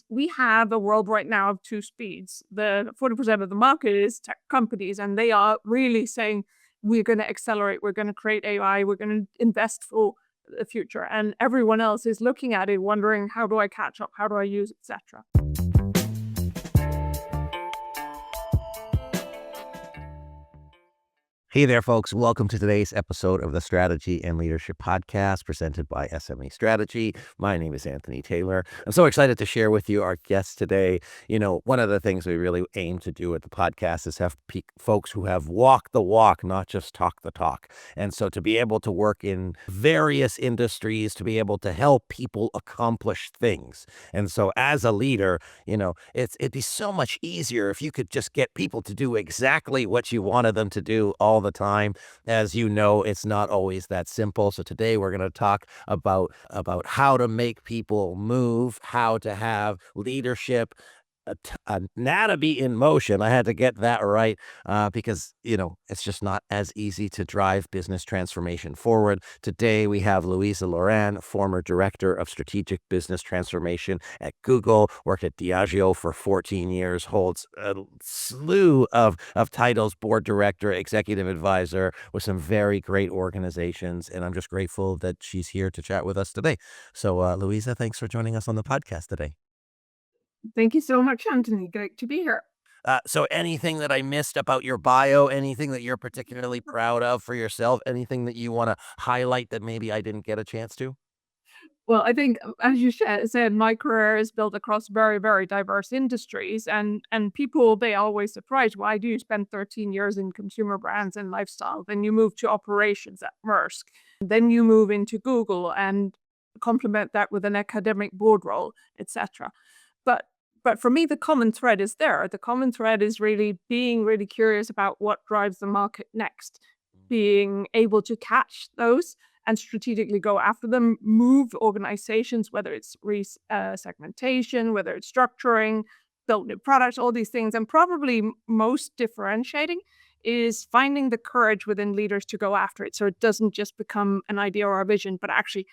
we have a world right now of two speeds. The 40% of the market is tech companies, and they are really saying, we're going to accelerate, we're going to create AI, we're going to invest for the future. And everyone else is looking at it, wondering, how do I catch up? How do I use, etc. Hey there, folks. Welcome to today's episode of the Strategy and Leadership Podcast presented by SME Strategy. My name is Anthony Taylor. I'm so excited to share with you our guest today. You know, one of the things we really aim to do at the podcast is have folks who have walked the walk, not just talk the talk. And so to be able to work in various industries, to be able to help people accomplish things. And so as a leader, it'd be so much easier if you could just get people to do exactly what you wanted them to do all the time. As you know, it's not always that simple. So today we're going to talk about how to make people move, how to have leadership anatomy in motion. I had to get that right because, it's just not as easy to drive business transformation forward. Today, we have Louisa Loran, former director of strategic business transformation at Google, worked at Diageo for 14 years, holds a slew of titles, board director, executive advisor with some very great organizations. And I'm just grateful that she's here to chat with us today. So, Louisa, thanks for joining us on the podcast today. Thank you so much, Anthony. Great to be here. So anything that I missed about your bio, anything that you're particularly proud of for yourself, anything that you want to highlight that maybe I didn't get a chance to? Well, I think, as you said, my career is built across very, very diverse industries, and people, they always surprised, why do you spend 13 years in consumer brands and lifestyle? Then you move to operations at Maersk, then you move into Google and complement that with an academic board role, etc. But but for me, the common thread is there. The common thread is really being really curious about what drives the market next, being able to catch those and strategically go after them, move organizations, whether it's segmentation, whether it's structuring, build new products, all these things. And probably most differentiating is finding the courage within leaders to go after it. So it doesn't just become an idea or a vision, but actually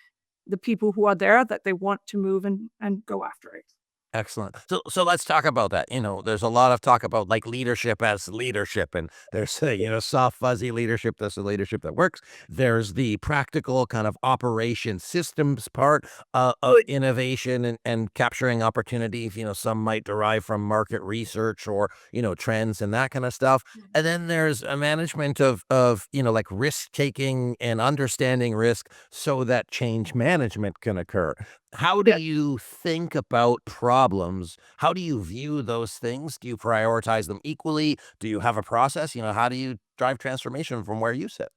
the people who are there, that they want to move and go after it. Excellent. So let's talk about that. There's a lot of talk about like leadership as leadership, and there's soft fuzzy leadership. That's the leadership that works. There's the practical kind of operation systems part of innovation and capturing opportunities. Some might derive from market research or trends and that kind of stuff. And then there's a management of like risk taking and understanding risk so that change management can occur. How do Yeah. you think about problems? How do you view those things? Do you prioritize them equally? Do you have a process? How do you drive transformation from where you sit?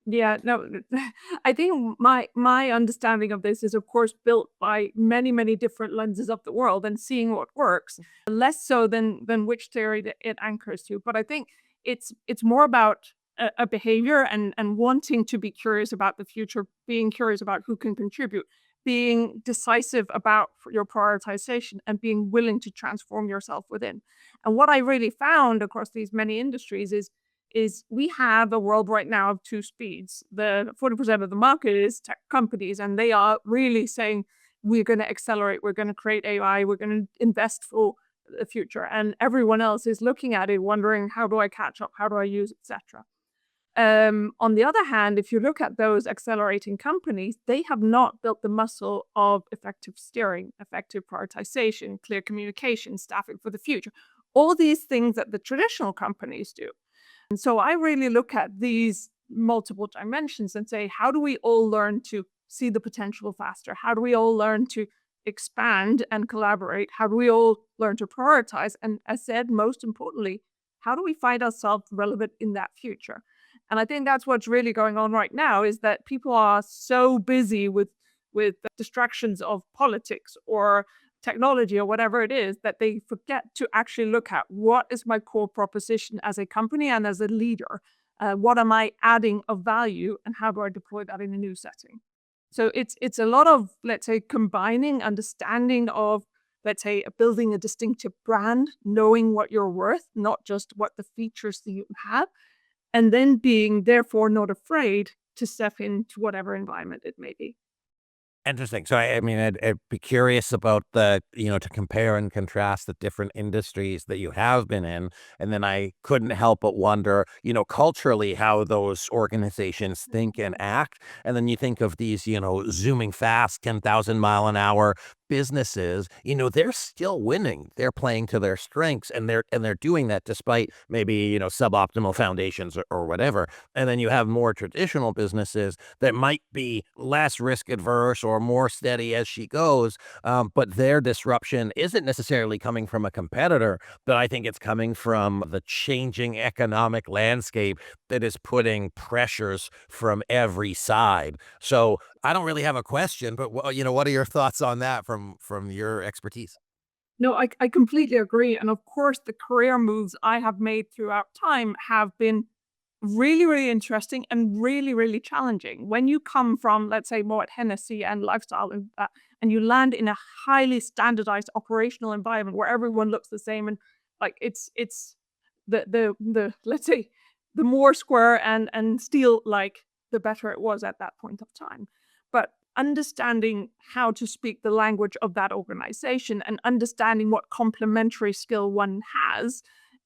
Yeah, no, I think my understanding of this is, of course, built by many, many different lenses of the world and seeing what works, less so than which theory that it anchors to. But I think it's more about a behavior and wanting to be curious about the future, being curious about who can contribute, being decisive about your prioritization, and being willing to transform yourself within. And what I really found across these many industries is we have a world right now of two speeds. The 40% of the market is tech companies, and they are really saying, we're going to accelerate, we're going to create AI, we're going to invest for the future. And everyone else is looking at it, wondering, how do I catch up? How do I use, etc. On the other hand, if you look at those accelerating companies, they have not built the muscle of effective steering, effective prioritization, clear communication, staffing for the future, all these things that the traditional companies do. And so I really look at these multiple dimensions and say, how do we all learn to see the potential faster? How do we all learn to expand and collaborate? How do we all learn to prioritize? And as said, most importantly, how do we find ourselves relevant in that future? And I think that's what's really going on right now, is that people are so busy with distractions of politics or technology or whatever it is, that they forget to actually look at, what is my core proposition as a company and as a leader? What am I adding of value, and how do I deploy that in a new setting? So it's a lot of, let's say, combining understanding of, let's say, building a distinctive brand, knowing what you're worth, not just what the features that you have, and then being therefore not afraid to step into whatever environment it may be. Interesting. So, I mean, I'd be curious about to compare and contrast the different industries that you have been in. And then I couldn't help but wonder, culturally, how those organizations think and act. And then you think of these, zooming fast, 10,000 mile an hour businesses, they're still winning. They're playing to their strengths, and they're doing that despite maybe, suboptimal foundations or whatever. And then you have more traditional businesses that might be less risk adverse or more steady as she goes. But their disruption isn't necessarily coming from a competitor, but I think it's coming from the changing economic landscape that is putting pressures from every side. So I don't really have a question, but what are your thoughts on that from your expertise? No, I completely agree. And of course, the career moves I have made throughout time have been really, really interesting and really, really challenging. When you come from, let's say, Moët Hennessy and lifestyle, and you land in a highly standardized operational environment where everyone looks the same, and like it's the let's say the more square and steel like, the better it was at that point of time. But understanding how to speak the language of that organization and understanding what complementary skill one has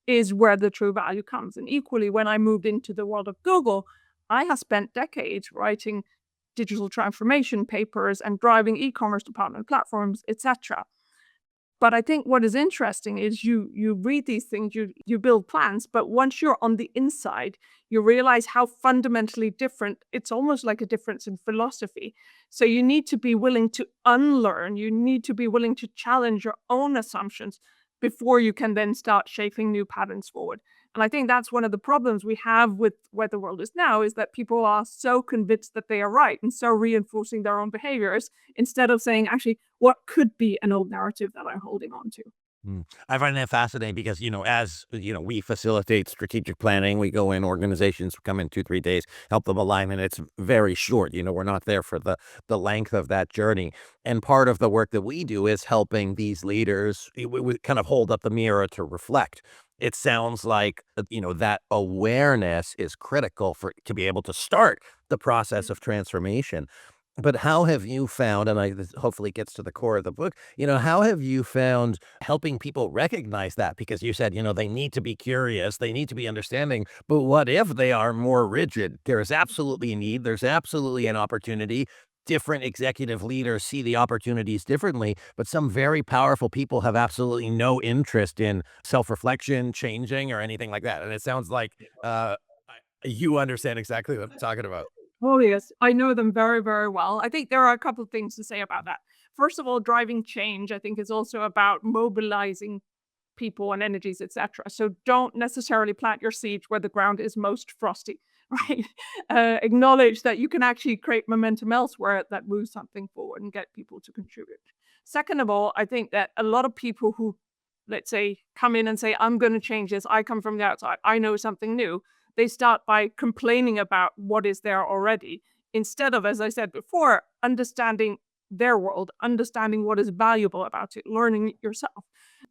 is where the true value comes. And equally, when I moved into the world of Google, I have spent decades writing digital transformation papers and driving e-commerce department platforms, etc. But I think what is interesting is you read these things, you build plans, but once you're on the inside, you realize how fundamentally different. It's almost like a difference in philosophy. So you need to be willing to unlearn, you need to be willing to challenge your own assumptions before you can then start shaping new patterns forward. And I think that's one of the problems we have with where the world is now, is that people are so convinced that they are right and so reinforcing their own behaviors instead of saying, actually, what could be an old narrative that I'm holding on to? I find that fascinating because, as we facilitate strategic planning, we go in organizations, come in 2, 3 days, help them align, and it's very short. We're not there for the length of that journey. And part of the work that we do is helping these leaders. We kind of hold up the mirror to reflect. It sounds like that awareness is critical for to be able to start the process of transformation. But how have you found, and this hopefully gets to the core of the book, how have you found helping people recognize that? Because you said, they need to be curious, they need to be understanding, but what if they are more rigid? There is absolutely a need, there's absolutely an opportunity. Different executive leaders see the opportunities differently, but some very powerful people have absolutely no interest in self-reflection, changing, or anything like that. And it sounds like you understand exactly what I'm talking about. Oh, yes. I know them very, very well. I think there are a couple of things to say about that. First of all, driving change, I think, is also about mobilizing people and energies, etc. So don't necessarily plant your seeds where the ground is most frosty, right? Acknowledge that you can actually create momentum elsewhere that moves something forward and get people to contribute. Second of all, I think that a lot of people who, let's say, come in and say, I'm going to change this, I come from the outside, I know something new, they start by complaining about what is there already instead of, as I said before, understanding their world, understanding what is valuable about it, learning it yourself.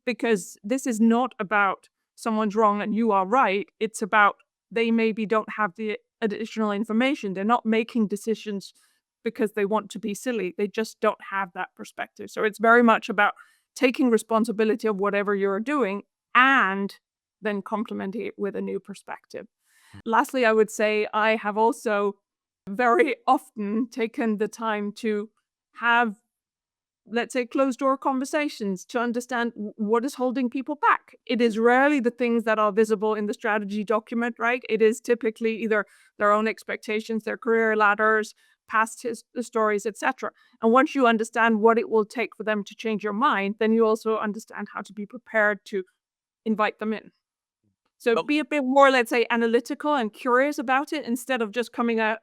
Because this is not about someone's wrong and you are right. It's about they maybe don't have the additional information. They're not making decisions because they want to be silly. They just don't have that perspective. So it's very much about taking responsibility of whatever you're doing and then complementing it with a new perspective. Lastly, I would say I have also very often taken the time to have, let's say, closed door conversations to understand what is holding people back. It is rarely the things that are visible in the strategy document, right? It is typically either their own expectations, their career ladders, stories, etc. And once you understand what it will take for them to change your mind, then you also understand how to be prepared to invite them in. So be a bit more, let's say, analytical and curious about it instead of just coming out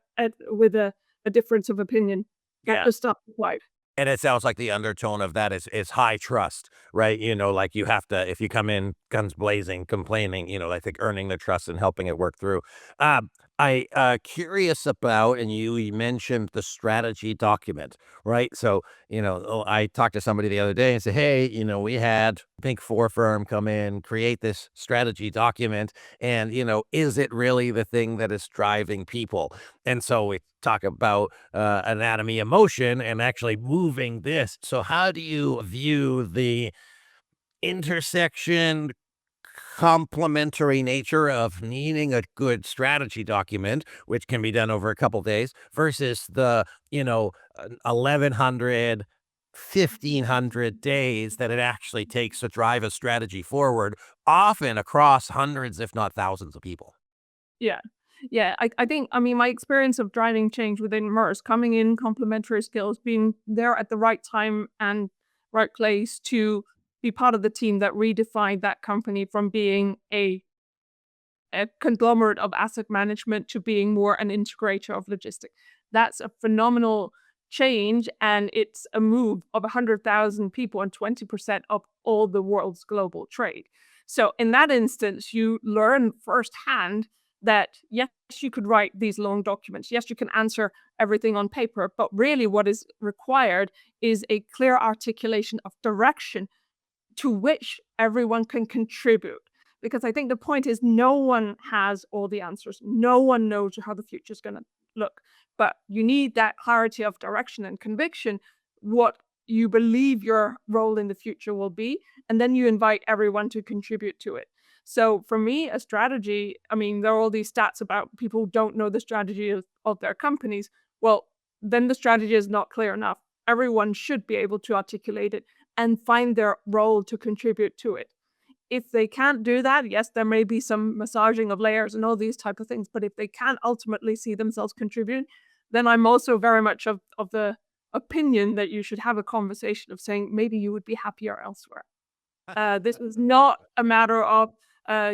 with a difference of opinion. Get Yeah. the stuff right. And it sounds like the undertone of that is high trust, right? Like you have to, if you come in guns blazing, complaining, I think earning the trust and helping it work through. Um, I curious about, and you mentioned the strategy document, right? So, I talked to somebody the other day and said, hey, we had Big Four firm come in, create this strategy document, and, is it really the thing that is driving people? And so we talk about anatomy of motion and actually moving this. So how do you view the intersection complementary nature of needing a good strategy document, which can be done over a couple days, versus the, 1100, 1500 days that it actually takes to drive a strategy forward, often across hundreds, if not thousands of people. Yeah. Yeah. I think, I mean, my experience of driving change within Maersk, coming in complementary skills, being there at the right time and right place to be part of the team that redefined that company from being a conglomerate of asset management to being more an integrator of logistics. That's a phenomenal change, and it's a move of 100,000 people and 20% of all the world's global trade. So in that instance, you learn firsthand that yes, you could write these long documents. Yes, you can answer everything on paper, but really what is required is a clear articulation of direction to which everyone can contribute. Because I think the point is no one has all the answers. No one knows how the future is going to look. But you need that clarity of direction and conviction, what you believe your role in the future will be. And then you invite everyone to contribute to it. So for me, a strategy, I mean, there are all these stats about people who don't know the strategy of their companies. Well, then the strategy is not clear enough. Everyone should be able to articulate it and find their role to contribute to it. If they can't do that, yes, there may be some massaging of layers and all these type of things, but if they can't ultimately see themselves contribute, then I'm also very much of the opinion that you should have a conversation of saying maybe you would be happier elsewhere. This is not a matter of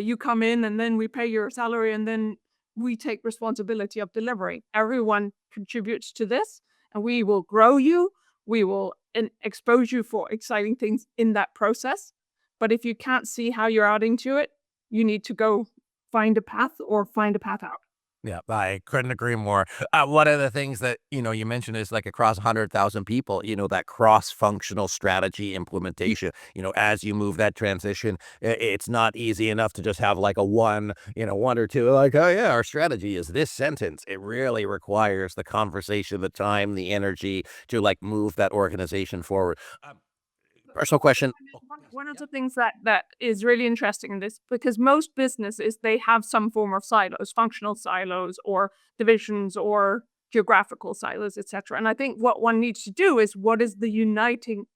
you come in and then we pay your salary and then we take responsibility of delivering. Everyone contributes to this, and we will grow you. We will expose you for exciting things in that process. But if you can't see how you're adding to it, you need to go find a path or find a path out. Yeah, I couldn't agree more. One of the things that, you mentioned is like across 100,000 people, that cross-functional strategy implementation, as you move that transition, it's not easy enough to just have like a one or two, like, oh yeah, our strategy is this sentence. It really requires the conversation, the time, the energy to like move that organization forward. Personal question. Oh, yes. One of Yeah. the things that is really interesting in this, because most businesses, they have some form of silos, functional silos or divisions or geographical silos, etc. And I think what one needs to do is what is the uniting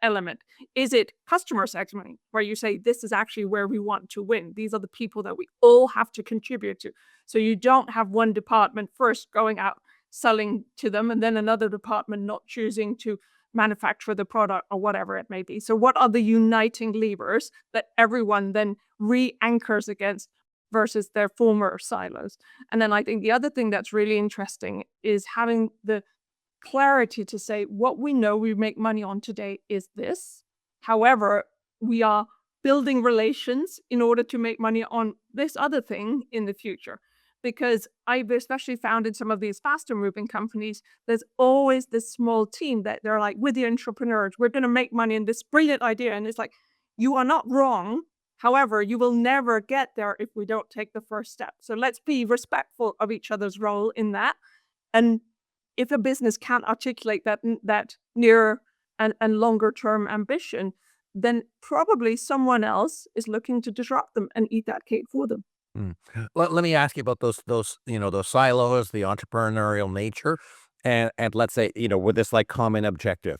element? Is it customer segmenting, where you say this is actually where we want to win? These are the people that we all have to contribute to. So you don't have one department first going out selling to them and then another department not choosing to manufacture the product or whatever it may be. So what are the uniting levers that everyone then re-anchors against versus their former silos? And then I think the other thing that's really interesting is having the clarity to say what we know we make money on today is this. However, we are building relations in order to make money on this other thing in the future. Because I've especially found in some of these faster moving companies, there's always this small team that they're like, with the entrepreneurs, we're going to make money in this brilliant idea. And it's like, you are not wrong. However, you will never get there if we don't take the first step. So let's be respectful of each other's role in that. And if a business can't articulate that near and longer term ambition, then probably someone else is looking to disrupt them and eat that cake for them. Mm. Let me ask you about those silos, the entrepreneurial nature, and let's say, with this like common objective.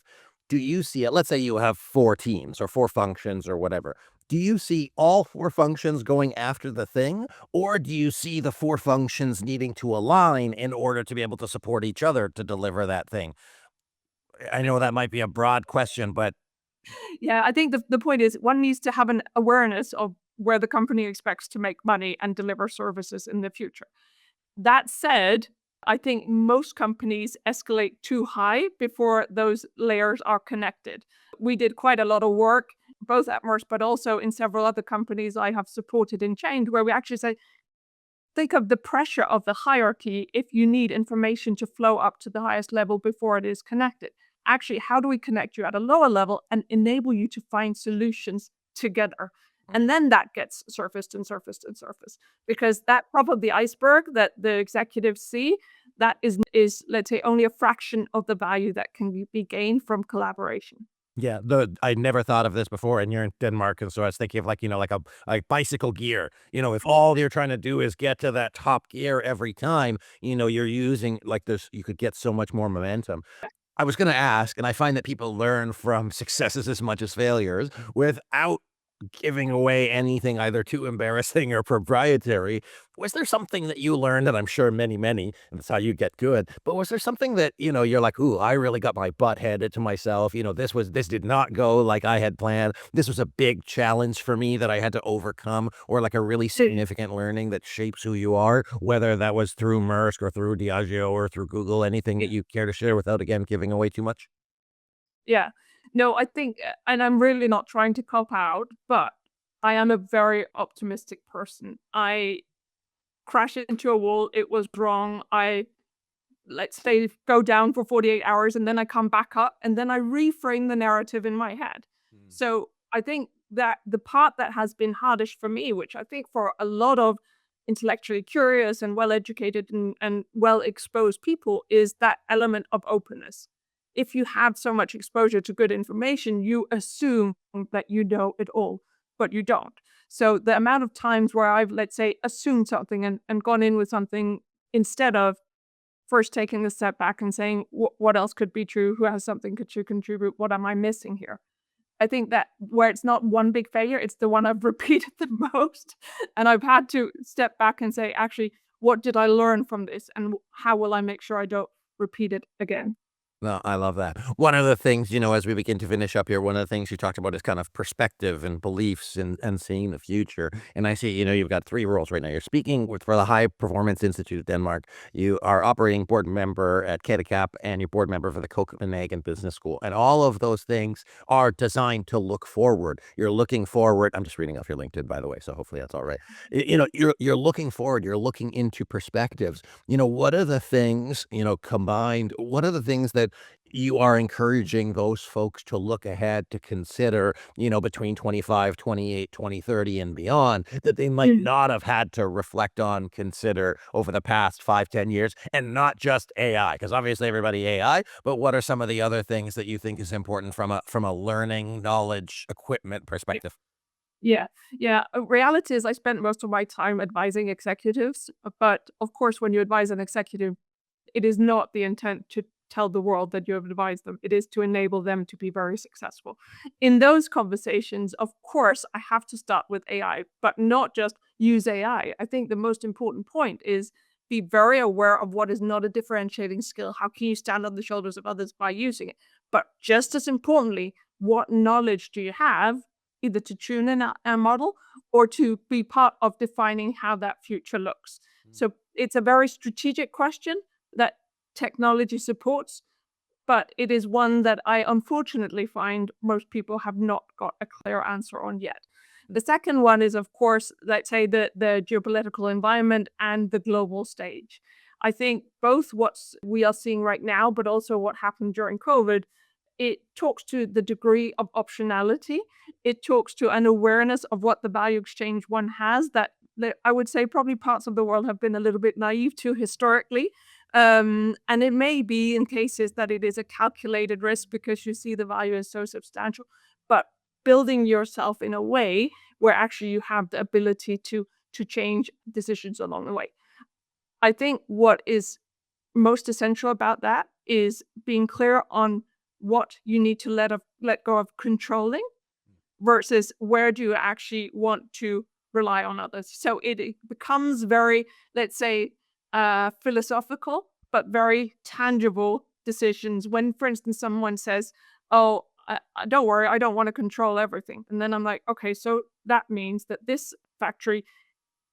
Do you see it? Let's say you have four teams or four functions or whatever. Do you see all four functions going after the thing, or do you see the four functions needing to align in order to be able to support each other to deliver that thing? I know that might be a broad question, but Yeah, I think the point is one needs to have an awareness of where the company expects to make money and deliver services in the future. That said, I think most companies escalate too high before those layers are connected. We did quite a lot of work, both at Maersk, but also in several other companies I have supported in change, where we actually say, think of the pressure of the hierarchy if you need information to flow up to the highest level before it is connected. Actually, how do we connect you at a lower level and enable you to find solutions together? And then that gets surfaced and surfaced and surfaced because that top of the iceberg that the executives see, that is let's say only a fraction of the value that can be gained from collaboration. Yeah, I never thought of this before, and you're in Denmark, and so I was thinking of like, like a bicycle gear. If all you're trying to do is get to that top gear every time, you're using like this, you could get so much more momentum. I was gonna ask, and I find that people learn from successes as much as failures without giving away anything either too embarrassing or proprietary. Was there something that you learned, and I'm sure many, and that's how you get good, but was there something that, you're like, "Ooh, I really got my butt handed to myself, this did not go like I had planned. This was a big challenge for me that I had to overcome," or like a really significant learning that shapes who you are, whether that was through Maersk or through Diageo or through Google, anything that you care to share without, again, giving away too much? Yeah. No, I think, and I'm really not trying to cop out, but I am a very optimistic person. I crash into a wall, it was wrong. I, let's say, go down for 48 hours and then I come back up and then I reframe the narrative in my head. Mm. So I think that the part that has been hardest for me, which I think for a lot of intellectually curious and well educated and well exposed people, is that element of openness. If you have so much exposure to good information, you assume that you know it all, but you don't. So the amount of times where I've, let's say, assumed something and gone in with something instead of first taking a step back and saying, What else could be true? Who has something to contribute? What am I missing here?" I think that where it's not one big failure, it's the one I've repeated the most. And I've had to step back and say, actually, what did I learn from this? And how will I make sure I don't repeat it again? No, I love that. One of the things, as we begin to finish up here, one of the things you talked about is kind of perspective and beliefs and seeing the future. And I see, you've got three roles right now. You're speaking for the High Performance Institute of Denmark. You are operating board member at Ketecap, and you're board member for the Copenhagen Business School. And all of those things are designed to look forward. You're looking forward. I'm just reading off your LinkedIn, by the way, so hopefully that's all right. You're looking forward. You're looking into perspectives. What are the things, combined? What are the things that you are encouraging those folks to look ahead to consider, between 25, 28, 2030, and beyond that they might not have had to reflect on, consider over the past 5, 10 years, and not just AI, because obviously everybody AI, but what are some of the other things that you think is important from a learning, knowledge, equipment perspective? Yeah, yeah. Reality is I spent most of my time advising executives, but of course, when you advise an executive, it is not the intent to tell the world that you have advised them. It is to enable them to be very successful. In those conversations, of course, I have to start with AI, but not just use AI. I think the most important point is be very aware of what is not a differentiating skill. How can you stand on the shoulders of others by using it? But just as importantly, what knowledge do you have either to tune in a model or to be part of defining how that future looks? So it's a very strategic question that technology supports, but it is one that I unfortunately find most people have not got a clear answer on yet. The second one is, of course, let's say the geopolitical environment and the global stage. I think both what we are seeing right now, but also what happened during COVID, it talks to the degree of optionality. It talks to an awareness of what the value exchange one has that I would say probably parts of the world have been a little bit naive to historically. And it may be in cases that it is a calculated risk because you see the value is so substantial, but building yourself in a way where actually you have the ability to change decisions along the way. I think what is most essential about that is being clear on what you need to let go of controlling versus where do you actually want to rely on others. So it becomes very, let's say, philosophical, but very tangible decisions. When, for instance, someone says, "Oh, don't worry, I don't want to control everything," and then I'm like, "Okay, so that means that this factory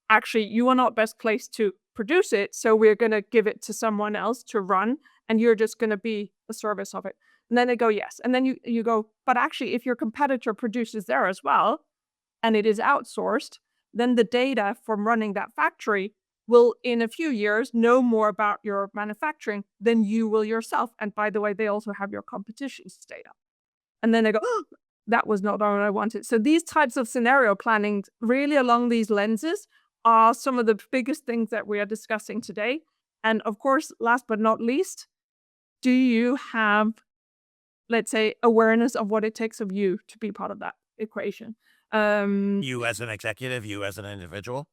actually you are not best placed to produce it, so we're going to give it to someone else to run, and you're just going to be a service of it." And then they go, "Yes," and then you go, "But actually, if your competitor produces there as well, and it is outsourced, then the data from running that factory will in a few years know more about your manufacturing than you will yourself. And by the way, they also have your competition's data. And then they go, oh, that was not what I wanted. So these types of scenario planning really along these lenses are some of the biggest things that we are discussing today. And of course, last but not least, do you have, let's say, awareness of what it takes of you to be part of that equation? You as an executive, you as an individual.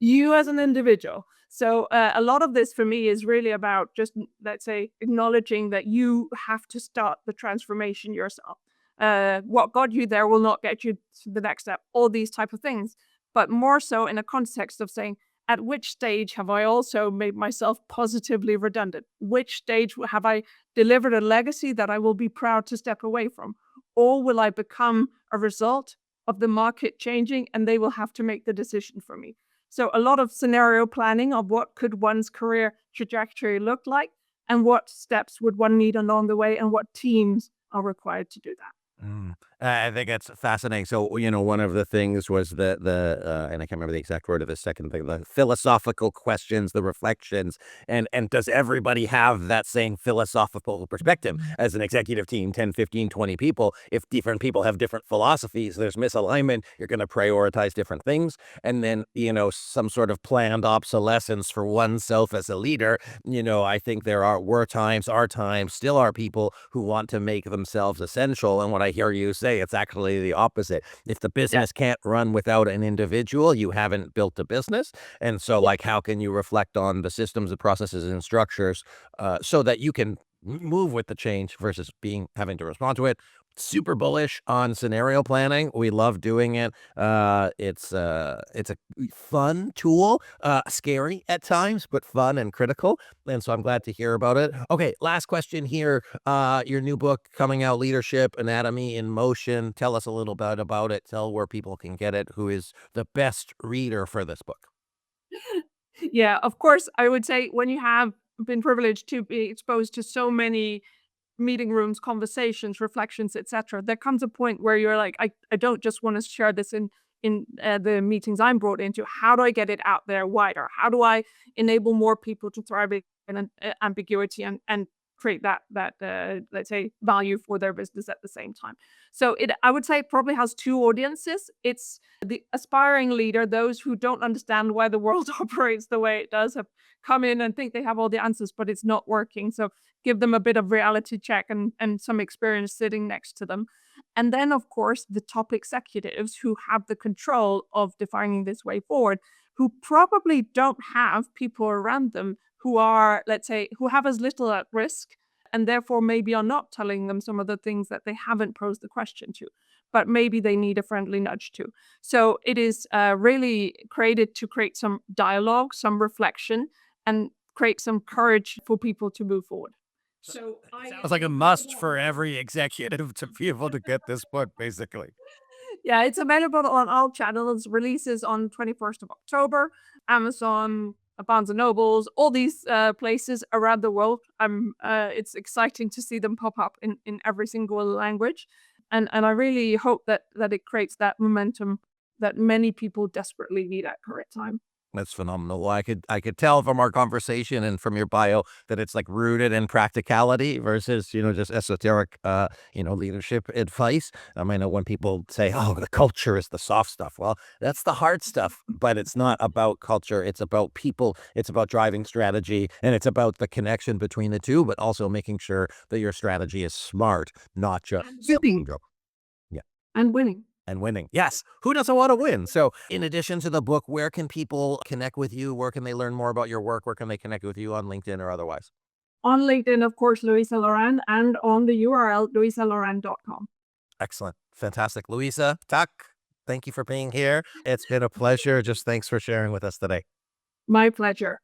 You as an individual. So a lot of this for me is really about just, let's say, acknowledging that you have to start the transformation yourself. What got you there will not get you to the next step, all these type of things, but more so in a context of saying, at which stage have I also made myself positively redundant? Which stage have I delivered a legacy that I will be proud to step away from? Or will I become a result of the market changing and they will have to make the decision for me? So a lot of scenario planning of what could one's career trajectory look like and what steps would one need along the way and what teams are required to do that. Mm. I think it's fascinating. So, one of the things was and I can't remember the exact word of the second thing, the philosophical questions, the reflections, and does everybody have that same philosophical perspective as an executive team, 10, 15, 20 people? If different people have different philosophies, there's misalignment, you're going to prioritize different things. And then, some sort of planned obsolescence for oneself as a leader. I think are times, still are people who want to make themselves essential. And what I hear you say, it's actually the opposite. If the business can't run without an individual, you haven't built a business. And so, like, how can you reflect on the systems, the processes, and structures so that you can move with the change versus having to respond to it? Super bullish on scenario planning. We love doing it. It's a fun tool, scary at times, but fun and critical. And so I'm glad to hear about it. Okay, last question here. Your new book coming out, Leadership Anatomy in Motion. Tell us a little bit about it. Tell where people can get it. Who is the best reader for this book? Yeah, of course, I would say when you have been privileged to be exposed to so many meeting rooms, conversations, reflections, etc., there comes a point where you're like, I don't just want to share this in the meetings I'm brought into. How do I get it out there wider? How do I enable more people to thrive in ambiguity and create that let's say value for their business at the same time? So I would say it probably has two audiences. It's the aspiring leader, those who don't understand why the world operates the way it does, have come in and think they have all the answers, but it's not working. So give them a bit of reality check and some experience sitting next to them. And then, of course, the top executives who have the control of defining this way forward, who probably don't have people around them who are, let's say, who have as little at risk and therefore maybe are not telling them some of the things that they haven't posed the question to, but maybe they need a friendly nudge to. So it is really created to create some dialogue, some reflection, and create some courage for people to move forward. So I Sounds like a must for every executive to be able to get this book, basically. Yeah, it's available on all channels. Releases on 21st of October, Amazon, Barnes& and Nobles, all these places around the world. It's exciting to see them pop up in every single language. And I really hope that it creates that momentum that many people desperately need at current time. That's phenomenal. Well, I could tell from our conversation and from your bio that it's like rooted in practicality versus, just esoteric, leadership advice. I know when people say, "Oh, the culture is the soft stuff." Well, that's the hard stuff, but it's not about culture. It's about people. It's about driving strategy, and it's about the connection between the two, but also making sure that your strategy is smart, not just bingo. Yeah. And winning. And winning. Yes. Who doesn't want to win? So, in addition to the book, where can people connect with you? Where can they learn more about your work? Where can they connect with you on LinkedIn or otherwise? On LinkedIn, of course, Louisa Loran, and on the URL, louisaloran.com. Excellent. Fantastic. Louisa, Tuck, thank you for being here. It's been a pleasure. Just thanks for sharing with us today. My pleasure.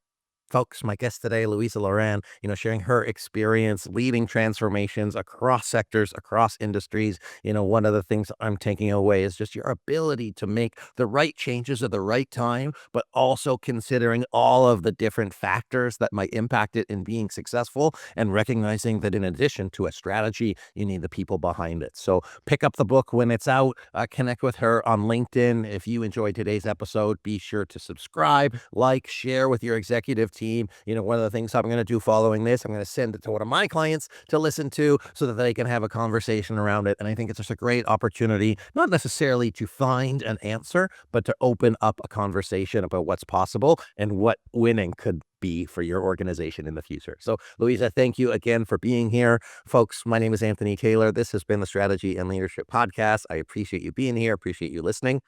Folks, my guest today, Louisa Loran, sharing her experience leading transformations across sectors, across industries. One of the things I'm taking away is just your ability to make the right changes at the right time, but also considering all of the different factors that might impact it in being successful and recognizing that in addition to a strategy, you need the people behind it. So pick up the book when it's out, connect with her on LinkedIn. If you enjoyed today's episode, be sure to subscribe, like, share with your executive team. One of the things I'm going to do following this, I'm going to send it to one of my clients to listen to so that they can have a conversation around it. And I think it's just a great opportunity, not necessarily to find an answer, but to open up a conversation about what's possible and what winning could be for your organization in the future. So, Louisa, thank you again for being here. Folks, my name is Anthony Taylor. This has been the Strategy and Leadership Podcast. I appreciate you being here, appreciate you listening.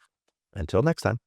Until next time.